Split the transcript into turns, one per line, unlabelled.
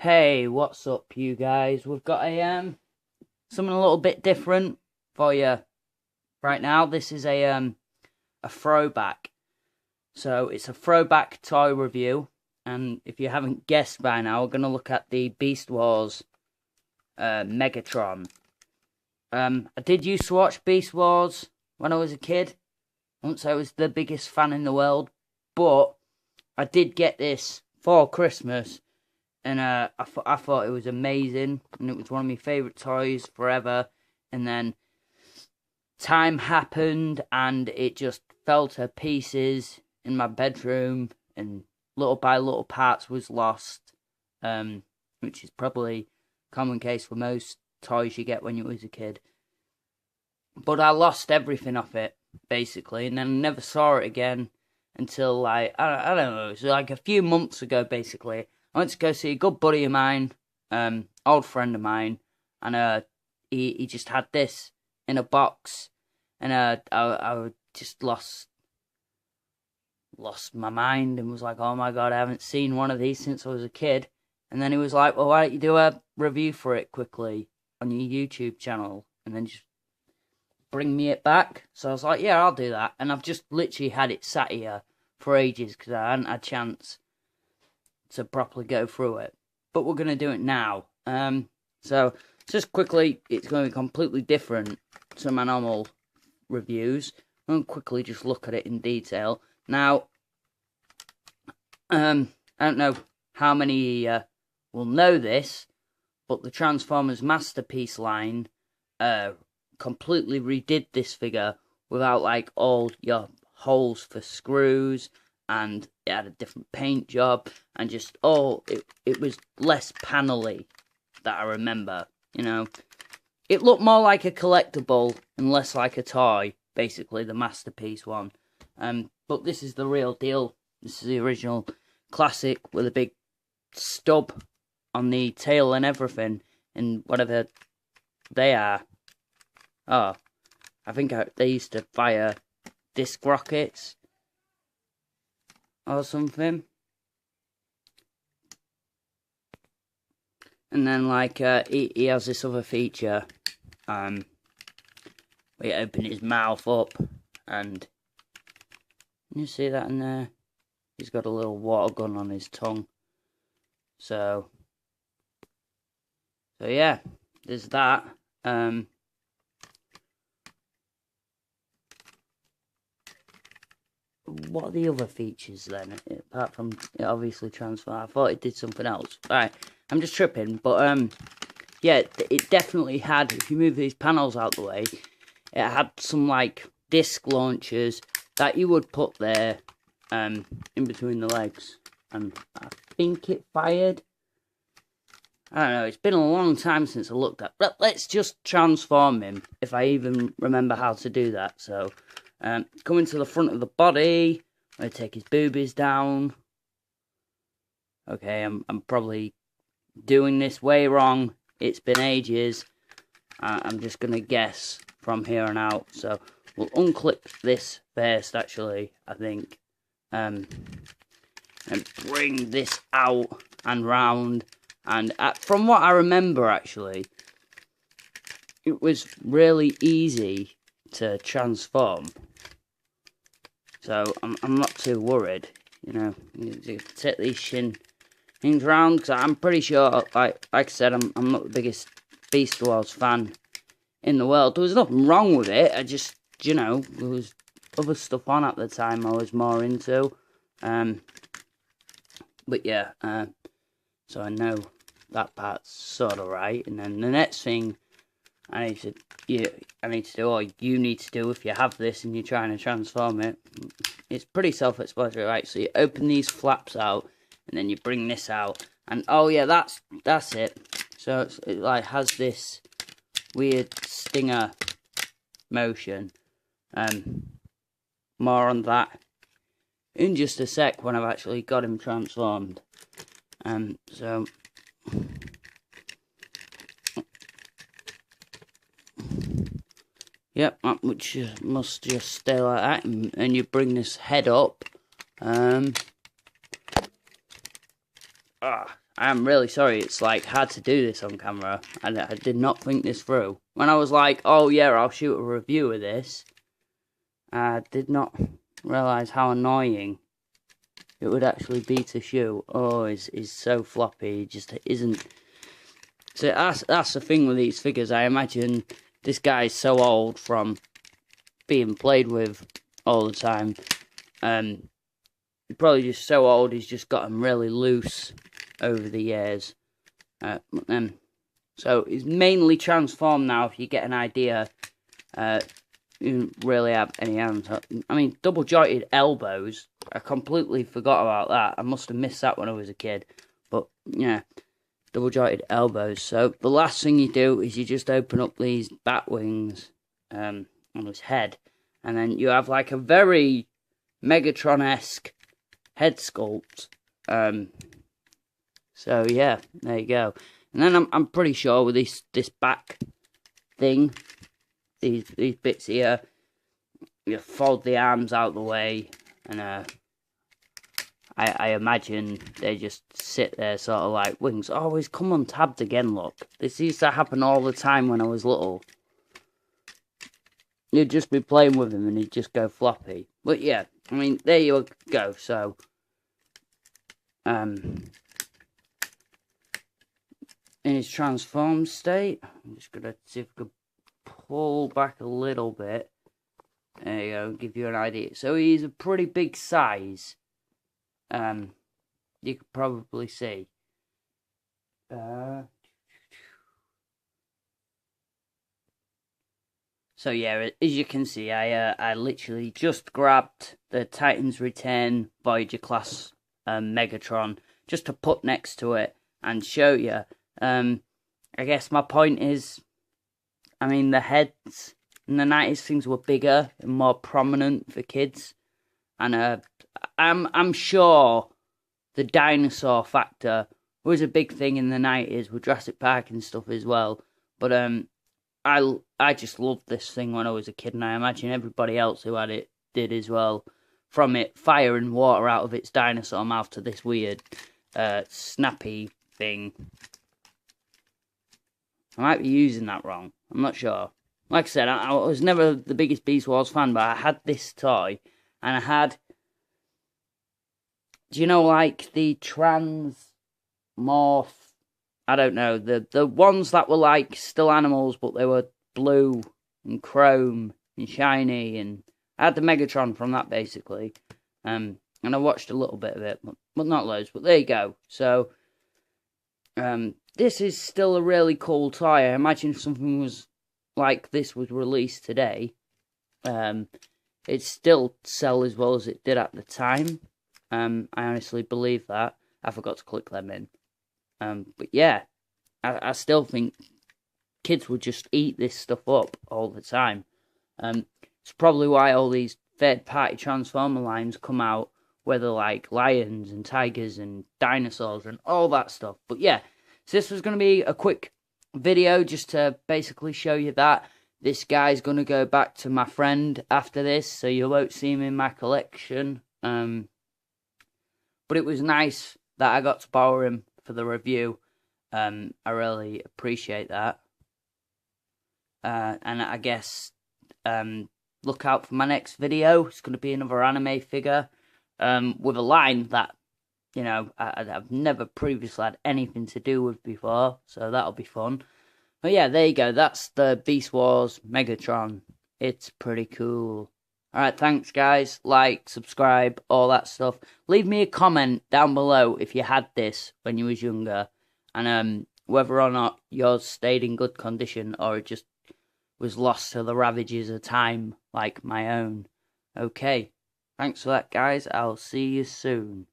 Hey, what's up, you guys? We've got something a little bit different for you right now. This is a throwback. So it's a throwback toy review, and if you haven't guessed by now, we're gonna look at the Beast Wars Megatron. I did used to watch Beast Wars when I was a kid. I wouldn't say I was the biggest fan in the world, but I did get this for Christmas. And I thought it was amazing, and it was one of my favourite toys forever. And then time happened, and it just fell to pieces in my bedroom, and little by little parts was lost, which is probably a common case for most toys you get when you was a kid. But I lost everything off it, basically, and then I never saw it again until, like, I don't know, it was like a few months ago, basically. I went to go see a good buddy of mine, old friend of mine, and he just had this in a box, and I just lost my mind and was like, oh my god, I haven't seen one of these since I was a kid. And then he was like, well, why don't you do a review for it quickly on your YouTube channel, and then just bring me it back. So I was like, yeah, I'll do that. And I've just literally had it sat here for ages because I hadn't had a chance to properly go through it, but we're going to do it now. So just quickly, it's going to be completely different to my normal reviews. I'm going to quickly just look at it in detail. Now, I don't know how many will know this, but the Transformers Masterpiece line completely redid this figure without, like, all your holes for screws, and it had a different paint job, and just, it was less panelly that I remember, you know. It looked more like a collectible and less like a toy, basically, the Masterpiece one. But this is the real deal. This is the original classic with a big stub on the tail and everything, and whatever they are. Oh, I think they used to fire disc rockets or something. And then, like, he has this other feature, where you open his mouth up, and you see that in there? He's got a little water gun on his tongue. So yeah, there's that. What are the other features then, apart from it obviously transfer? I thought it did something else. Alright, I'm just tripping, but yeah, it definitely had, if you move these panels out the way, it had some, like, disc launchers that you would put there, in between the legs, and I think it fired. I don't know, it's been a long time since I looked at, but let's just transform him, if I even remember how to do that. So coming to the front of the body, I'm going to take his boobies down. Okay, I'm probably doing this way wrong. It's been ages. I'm just going to guess from here on out. So we'll unclip this first, actually, I think. And bring this out and round. And from what I remember, actually, it was really easy to transform. So I'm not too worried, you know. You take these shin things round, because I'm pretty sure, like I said, I'm not the biggest Beast Wars fan in the world. There was nothing wrong with it. I just, you know, there was other stuff on at the time I was more into. But yeah, so I know that part's sort of right. And then the next thing I need to do, or you need to do if you have this and you're trying to transform it, it's pretty self-explanatory, right? So you open these flaps out, and then you bring this out, and oh yeah, that's it. So it like has this weird stinger motion. More on that in just a sec when I've actually got him transformed. So yep, which must just stay like that, and you bring this head up. I am really sorry. It's like hard to do this on camera. I did not think this through. When I was like, oh yeah, I'll shoot a review of this, I did not realise how annoying it would actually be to shoot. Oh, it's so floppy. It just isn't. So that's the thing with these figures. I imagine this guy's so old from being played with all the time. He's probably just so old. He's just got them really loose over the years. So he's mainly transformed now. If you get an idea, you don't really have any hands. I mean, double jointed elbows. I completely forgot about that. I must have missed that when I was a kid. But yeah, double jointed elbows. So the last thing you do is you just open up these bat wings on his head, and then you have like a very Megatron-esque head sculpt. So yeah, there you go. And then I'm pretty sure with this back thing, these bits here, you fold the arms out the way, and I imagine they just sit there sort of like wings. Oh, he's come untabbed again, look. This used to happen all the time when I was little. You'd just be playing with him and he'd just go floppy. But yeah, I mean, there you go. So, in his transformed state, I'm just going to see if I can pull back a little bit. There you go, give you an idea. So he's a pretty big size. You could probably see. So yeah, as you can see, I literally just grabbed the Titans Return Voyager class Megatron just to put next to it and show you. I guess my point is, I mean, the heads in the 90s, things were bigger and more prominent for kids, and I'm sure the dinosaur factor was a big thing in the 90s with Jurassic Park and stuff as well. But I just loved this thing when I was a kid, and I imagine everybody else who had it did as well. From it firing water out of its dinosaur mouth to this weird snappy thing. I might be using that wrong. I'm not sure. Like I said, I was never the biggest Beast Wars fan, but I had this toy, and I had, do you know, like the Transmorph, I don't know, the ones that were like still animals, but they were blue and chrome and shiny, and I had the Megatron from that, basically. And I watched a little bit of it, but not loads, but there you go. So, this is still a really cool toy. I imagine if something was like this was released today, it'd still sell as well as it did at the time. I honestly believe that. I forgot to click them in. But yeah, I still think kids would just eat this stuff up all the time. It's probably why all these third-party Transformer lines come out, whether like lions and tigers and dinosaurs and all that stuff. But yeah, so this was going to be a quick video just to basically show you that. This guy's going to go back to my friend after this, so you won't see him in my collection. But it was nice that I got to borrow him for the review. I really appreciate that. And I guess look out for my next video. It's going to be another anime figure with a line that, you know, I've never previously had anything to do with before, so that'll be fun. But yeah, there you go. That's the Beast Wars Megatron. It's pretty cool. Alright, thanks guys. Like, subscribe, all that stuff. Leave me a comment down below if you had this when you was younger, and whether or not yours stayed in good condition or it just was lost to the ravages of time like my own. Okay, thanks for that guys. I'll see you soon.